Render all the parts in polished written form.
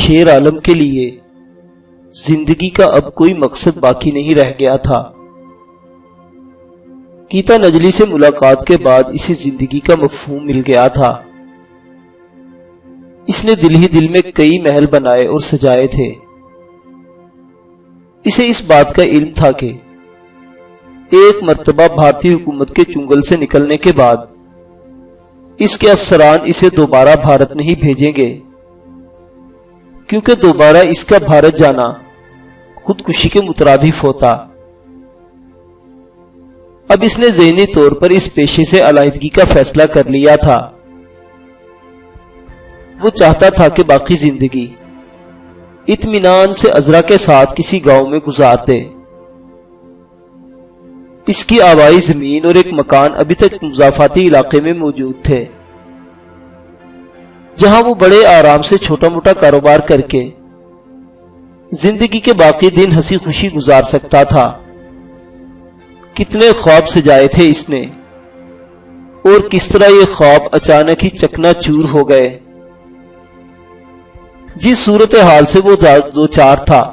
شیر عالم کے لیے زندگی کا اب کوئی مقصد باقی نہیں رہ گیا تھا۔ گیتا نجلی سے ملاقات کے بعد اسے زندگی کا مفہوم مل گیا تھا۔ اس نے دل ہی دل میں کئی محل بنائے اور سجائے تھے۔ اسے اس بات کا علم تھا کہ ایک مرتبہ بھارتی حکومت کے چنگل سے نکلنے کے بعد اس کے افسران اسے دوبارہ بھارت نہیں بھیجیں گے، کیونکہ دوبارہ اس کا بھارت جانا خودکشی کے مترادف ہوتا۔ اب اس نے ذہنی طور پر اس پیشے سے علیحدگی کا فیصلہ کر لیا تھا۔ وہ چاہتا تھا کہ باقی زندگی اطمینان سے عذرا کے ساتھ کسی گاؤں میں گزار دے۔ اس کی آبائی زمین اور ایک مکان ابھی تک مضافاتی علاقے میں موجود تھے، جہاں وہ بڑے آرام سے چھوٹا موٹا کاروبار کر کے زندگی کے باقی دن ہنسی خوشی گزار سکتا تھا۔ کتنے خواب سجائے تھے اس نے، اور کس طرح یہ خواب اچانک ہی چکنا چور ہو گئے۔ جس صورتحال سے وہ دو چار تھا،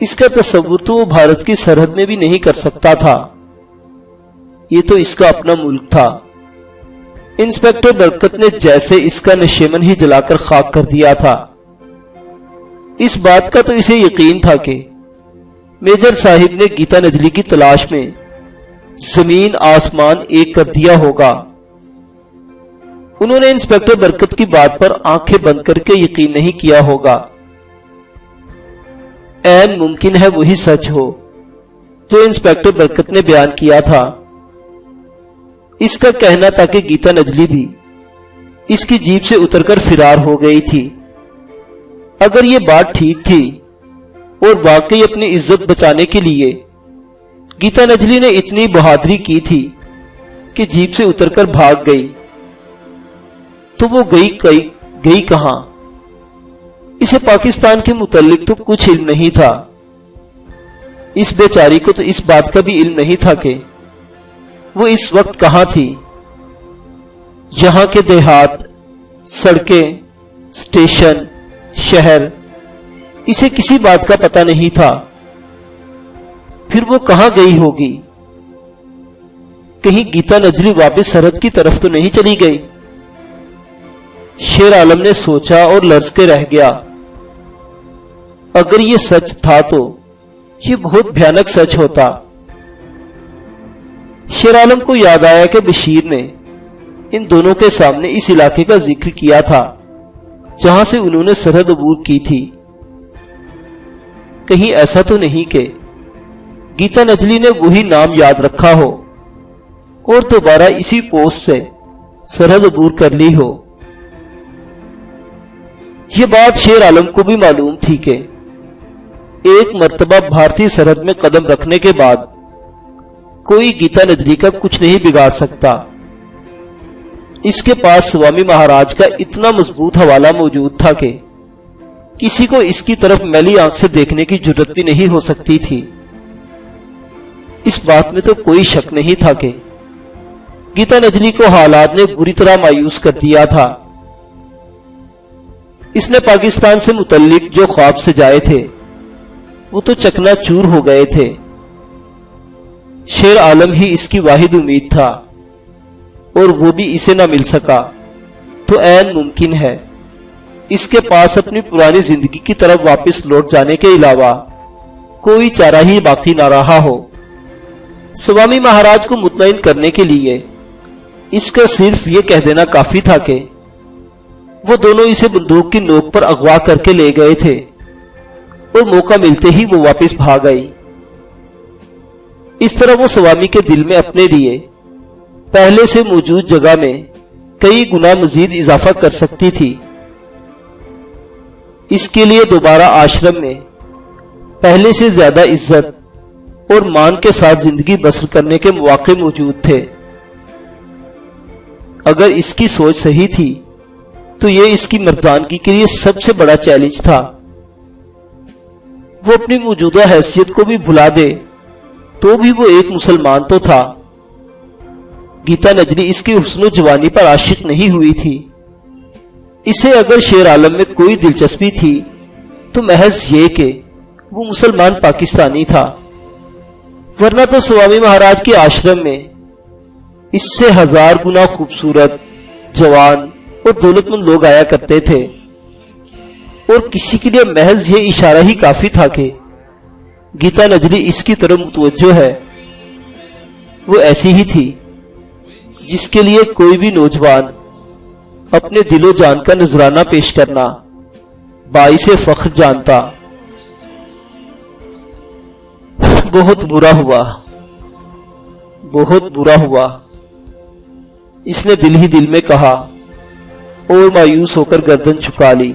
اس کا تصور تو وہ بھارت کی سرحد میں بھی نہیں کر سکتا تھا۔ یہ تو اس کا اپنا ملک تھا۔ انسپکٹر برکت نے جیسے اس کا نشیمن ہی جلا کر خاک کر دیا تھا۔ اس بات کا تو اسے یقین تھا کہ میجر صاحب نے گیتا نجلی کی تلاش میں زمین آسمان ایک کر دیا ہوگا۔ انہوں نے انسپکٹر برکت کی بات پر آنکھیں بند کر کے یقین نہیں کیا ہوگا۔ عین ممکن ہے وہی سچ ہو جو انسپکٹر برکت نے بیان کیا تھا۔ اس کا کہنا تھا کہ گیتا نجلی بھی اس کی جیب سے اتر کر فرار ہو گئی تھی۔ اگر یہ بات ٹھیک تھی اور واقعی اپنی عزت بچانے کے لیے گیتا نجلی نے اتنی بہادری کی تھی کہ جیب سے اتر کر بھاگ گئی، تو وہ گئی کہاں؟ اسے پاکستان کے متعلق تو کچھ علم نہیں تھا۔ اس بیچاری کو تو اس بات کا بھی علم نہیں تھا کہ وہ اس وقت کہاں تھی۔ یہاں کے دیہات، سڑکیں، اسٹیشن، شہر، اسے کسی بات کا پتہ نہیں تھا۔ پھر وہ کہاں گئی ہوگی؟ کہیں گیتا نجلی واپس سرحد کی طرف تو نہیں چلی گئی؟ شیر عالم نے سوچا اور لرز کے رہ گیا۔ اگر یہ سچ تھا تو یہ بہت بھیانک سچ ہوتا۔ شیر عالم کو یاد آیا کہ بشیر نے ان دونوں کے سامنے اس علاقے کا ذکر کیا تھا جہاں سے انہوں نے سرحد عبور کی تھی۔ کہیں ایسا تو نہیں کہ گیتا نجلی نے وہی نام یاد رکھا ہو اور دوبارہ اسی پوسٹ سے سرحد عبور کر لی ہو۔ یہ بات شیر عالم کو بھی معلوم تھی کہ ایک مرتبہ بھارتی سرحد میں قدم رکھنے کے بعد کوئی گیتا نجلی کا کچھ نہیں بگاڑ سکتا۔ اس کے پاس سوامی مہاراج کا اتنا مضبوط حوالہ موجود تھا کہ کسی کو اس کی طرف میلی آنکھ سے دیکھنے کی جرت بھی نہیں ہو سکتی تھی۔ اس بات میں تو کوئی شک نہیں تھا کہ گیتا نجلی کو حالات نے بری طرح مایوس کر دیا تھا۔ اس نے پاکستان سے متعلق جو خواب سجائے تھے وہ تو چکنا چور ہو گئے تھے۔ شیر عالم ہی اس کی واحد امید تھا، اور وہ بھی اسے نہ مل سکا تو عین ممکن ہے اس کے پاس اپنی پرانی زندگی کی طرف واپس لوٹ جانے کے علاوہ کوئی چارہ ہی باقی نہ رہا ہو۔ سوامی مہاراج کو مطمئن کرنے کے لیے اس کا صرف یہ کہہ دینا کافی تھا کہ وہ دونوں اسے بندوق کی نوک پر اغوا کر کے لے گئے تھے، اور موقع ملتے ہی وہ واپس بھاگ گئی۔ اس طرح وہ سوامی کے دل میں اپنے لیے پہلے سے موجود جگہ میں کئی گنا مزید اضافہ کر سکتی تھی۔ اس کے لیے دوبارہ آشرم میں پہلے سے زیادہ عزت اور مان کے ساتھ زندگی بسر کرنے کے مواقع موجود تھے۔ اگر اس کی سوچ صحیح تھی تو یہ اس کی مردانگی کے لیے سب سے بڑا چیلنج تھا۔ وہ اپنی موجودہ حیثیت کو بھی بھلا دے تو بھی وہ ایک مسلمان تو تھا۔ گیتا نجلی اس کی حسن و جوانی پر عاشق نہیں ہوئی تھی، اسے اگر شیر عالم میں کوئی دلچسپی تھی تو محض یہ کہ وہ مسلمان پاکستانی تھا، ورنہ تو سوامی مہاراج کے آشرم میں اس سے 1000 گنا خوبصورت، جوان اور دولت مند لوگ آیا کرتے تھے، اور کسی کے لیے محض یہ اشارہ ہی کافی تھا کہ گیتا نجلی اس کی طرف متوجہ ہے۔ وہ ایسی ہی تھی جس کے لیے کوئی بھی نوجوان اپنے دل و جان کا نذرانہ پیش کرنا باعث فخر جانتا۔ بہت برا ہوا، بہت برا ہوا، اس نے دل ہی دل میں کہا اور مایوس ہو کر گردن جھکا لی۔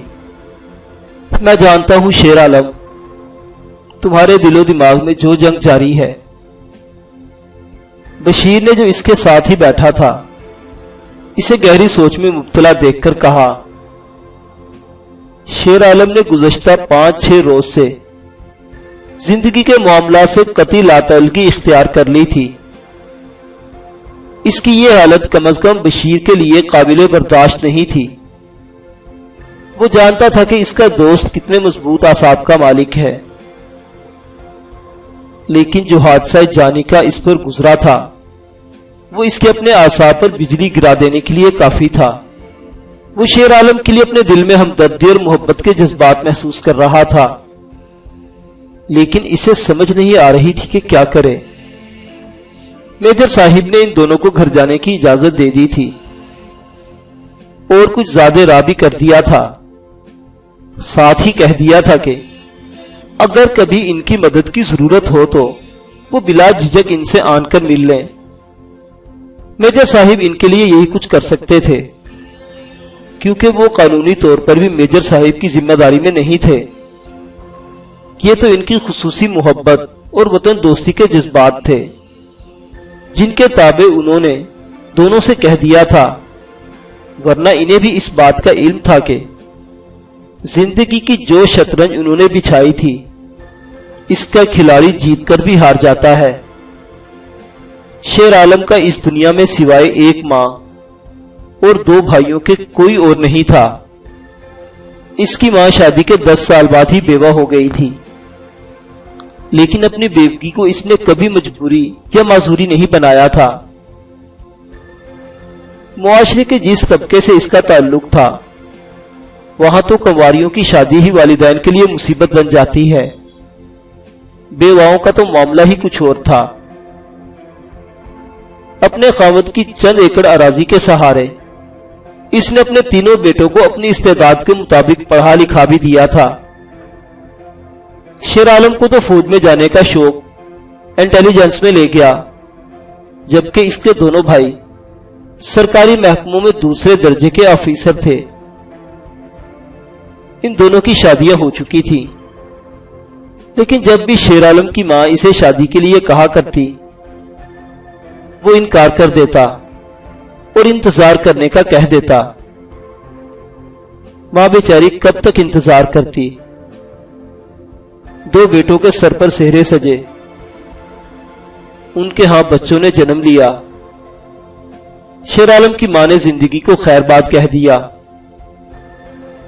میں جانتا ہوں شیر عالم، تمہارے دل و دماغ میں جو جنگ جاری ہے۔ بشیر نے جو اس کے ساتھ ہی بیٹھا تھا اسے گہری سوچ میں مبتلا دیکھ کر کہا، شیر عالم نے گزشتہ 5-6 روز سے زندگی کے معاملات سے قطعی لاتعلقی اختیار کر لی تھی۔ اس کی یہ حالت کم از کم بشیر کے لیے قابل برداشت نہیں تھی۔ وہ جانتا تھا کہ اس کا دوست کتنے مضبوط اعصاب کا مالک ہے، لیکن جو حادثہ جانی کا اس پر گزرا تھا وہ اس کے اپنے اعصاب پر بجلی گرا دینے کے لیے کافی تھا۔ وہ شیر عالم کے لیے اپنے دل میں ہمدردی اور محبت کے جذبات محسوس کر رہا تھا، لیکن اسے سمجھ نہیں آ رہی تھی کہ کیا کرے۔ میجر صاحب نے ان دونوں کو گھر جانے کی اجازت دے دی تھی اور کچھ زیادہ راہ بھی کر دیا تھا، ساتھ ہی کہہ دیا تھا کہ اگر کبھی ان کی مدد کی ضرورت ہو تو وہ بلا جھجک ان سے آن کر مل لیں۔ میجر صاحب ان کے لیے یہی کچھ کر سکتے تھے، کیونکہ وہ قانونی طور پر بھی میجر صاحب کی ذمہ داری میں نہیں تھے۔ یہ تو ان کی خصوصی محبت اور وطن دوستی کے جذبات تھے جن کے تابع انہوں نے دونوں سے کہہ دیا تھا، ورنہ انہیں بھی اس بات کا علم تھا کہ زندگی کی جو شطرنج انہوں نے بچھائی تھی اس کا کھلاڑی جیت کر بھی ہار جاتا ہے۔ شیر عالم کا اس دنیا میں سوائے ایک ماں اور 2 بھائیوں کے کوئی اور نہیں تھا۔ اس کی ماں شادی کے 10 سال بعد ہی بیوہ ہو گئی تھی، لیکن اپنی بیوگی کو اس نے کبھی مجبوری یا معذوری نہیں بنایا تھا۔ معاشرے کے جس طبقے سے اس کا تعلق تھا وہاں تو کنواریوں کی شادی ہی والدین کے لیے مصیبت بن جاتی ہے، بیواؤں کا تو معاملہ ہی کچھ اور تھا۔ اپنے خاوند کی چند ایکڑ اراضی کے سہارے اس نے اپنے تینوں بیٹوں کو اپنی استعداد کے مطابق پڑھا لکھا بھی دیا تھا۔ شیر عالم کو تو فوج میں جانے کا شوق انٹیلیجنس میں لے گیا، جبکہ اس کے دونوں بھائی سرکاری محکموں میں دوسرے درجے کے آفیسر تھے۔ ان دونوں کی شادیاں ہو چکی تھی، لیکن جب بھی شیر عالم کی ماں اسے شادی کے لیے کہا کرتی وہ انکار کر دیتا اور انتظار کرنے کا کہہ دیتا۔ ماں بیچاری کب تک انتظار کرتی؟ 2 بیٹوں کے سر پر سہرے سجے، ان کے ہاں بچوں نے جنم لیا۔ شیر عالم کی ماں نے زندگی کو خیر باد کہہ دیا۔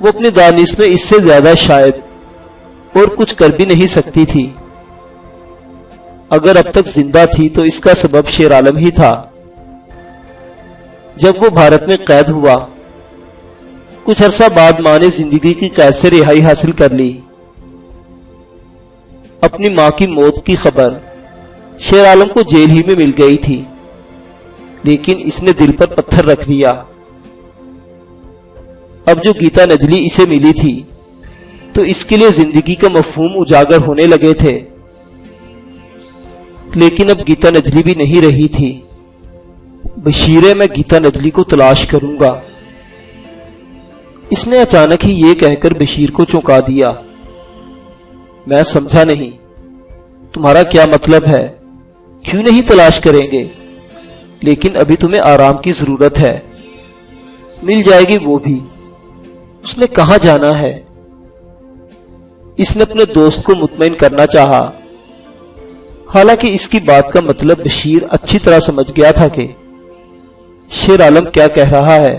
وہ اپنی دانش میں اس سے زیادہ شاید اور کچھ کر بھی نہیں سکتی تھی۔ اگر اب تک زندہ تھی تو اس کا سبب شیر عالم ہی تھا۔ جب وہ بھارت میں قید ہوا، کچھ عرصہ بعد ماں نے زندگی کی قید سے رہائی حاصل کر لی۔ اپنی ماں کی موت کی خبر شیر عالم کو جیل ہی میں مل گئی تھی، لیکن اس نے دل پر پتھر رکھ لیا۔ اب جو گیتا نجلی اسے ملی تھی تو اس کے لیے زندگی کا مفہوم اجاگر ہونے لگے تھے، لیکن اب گیتا نجلی بھی نہیں رہی تھی۔ بشیرے میں گیتا نجلی کو تلاش کروں گا، اس نے اچانک ہی یہ کہہ کر بشیر کو چونکا دیا۔ میں سمجھا نہیں، تمہارا کیا مطلب ہے؟ کیوں نہیں تلاش کریں گے؟ لیکن ابھی تمہیں آرام کی ضرورت ہے، مل جائے گی وہ بھی۔ اس نے کہاں جانا ہے؟ اس نے اپنے دوست کو مطمئن کرنا چاہا، حالانکہ اس کی بات کا مطلب بشیر اچھی طرح سمجھ گیا تھا کہ شیر عالم کیا کہہ رہا ہے۔